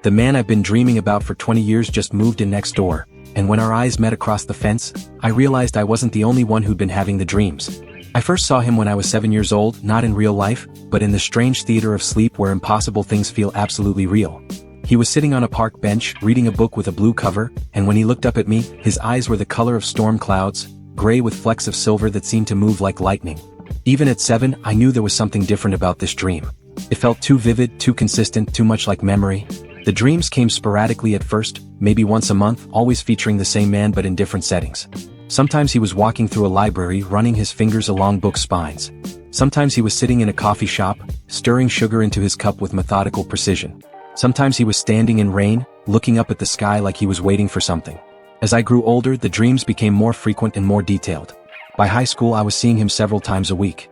The man I've been dreaming about for 20 years just moved in next door, and when our eyes met across the fence, I realized I wasn't the only one who'd been having the dreams. I first saw him when I was 7 years old, not in real life, but in the strange theater of sleep where impossible things feel absolutely real. He was sitting on a park bench, reading a book with a blue cover, and when he looked up at me, his eyes were the color of storm clouds, gray with flecks of silver that seemed to move like lightning. Even at 7, I knew there was something different about this dream. It felt too vivid, too consistent, too much like memory. The dreams came sporadically at first, maybe once a month, always featuring the same man but in different settings. Sometimes he was walking through a library, running his fingers along book spines. Sometimes he was sitting in a coffee shop, stirring sugar into his cup with methodical precision. Sometimes he was standing in rain, looking up at the sky like he was waiting for something. As I grew older, the dreams became more frequent and more detailed. By high school, I was seeing him several times a week.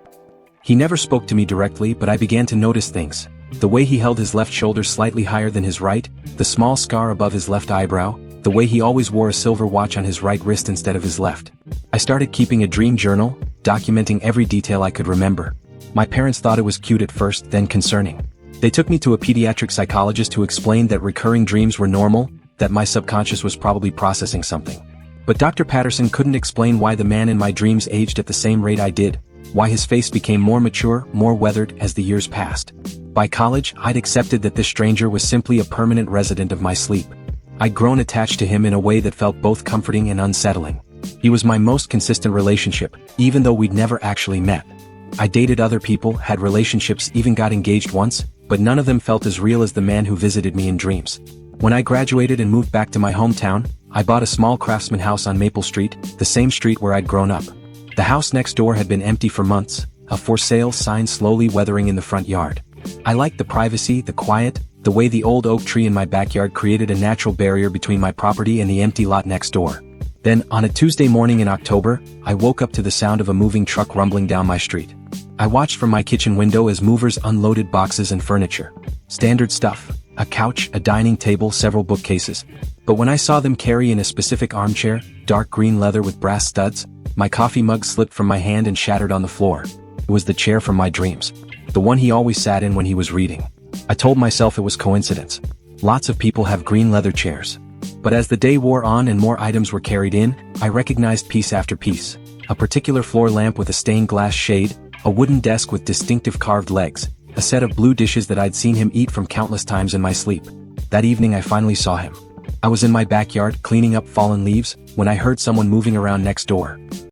He never spoke to me directly, but I began to notice things. The way he held his left shoulder slightly higher than his right, the small scar above his left eyebrow, the way he always wore a silver watch on his right wrist instead of his left. I started keeping a dream journal, documenting every detail I could remember. My parents thought it was cute at first, then concerning. They took me to a pediatric psychologist who explained that recurring dreams were normal, that my subconscious was probably processing something. But Dr. Patterson couldn't explain why the man in my dreams aged at the same rate I did, why his face became more mature, more weathered as the years passed. By college, I'd accepted that this stranger was simply a permanent resident of my sleep. I'd grown attached to him in a way that felt both comforting and unsettling. He was my most consistent relationship, even though we'd never actually met. I dated other people, had relationships, even got engaged once, but none of them felt as real as the man who visited me in dreams. When I graduated and moved back to my hometown, I bought a small craftsman house on Maple Street, the same street where I'd grown up. The house next door had been empty for months, a for sale sign slowly weathering in the front yard. I liked the privacy, the quiet, the way the old oak tree in my backyard created a natural barrier between my property and the empty lot next door. Then, on a Tuesday morning in October, I woke up to the sound of a moving truck rumbling down my street. I watched from my kitchen window as movers unloaded boxes and furniture. Standard stuff: a couch, a dining table, several bookcases. But when I saw them carry in a specific armchair, dark green leather with brass studs, my coffee mug slipped from my hand and shattered on the floor. It was the chair from my dreams. The one he always sat in when he was reading. I told myself it was coincidence. Lots of people have green leather chairs. But as the day wore on and more items were carried in, I recognized piece after piece. A particular floor lamp with a stained glass shade, a wooden desk with distinctive carved legs, a set of blue dishes that I'd seen him eat from countless times in my sleep. That evening I finally saw him. I was in my backyard, cleaning up fallen leaves, when I heard someone moving around next door.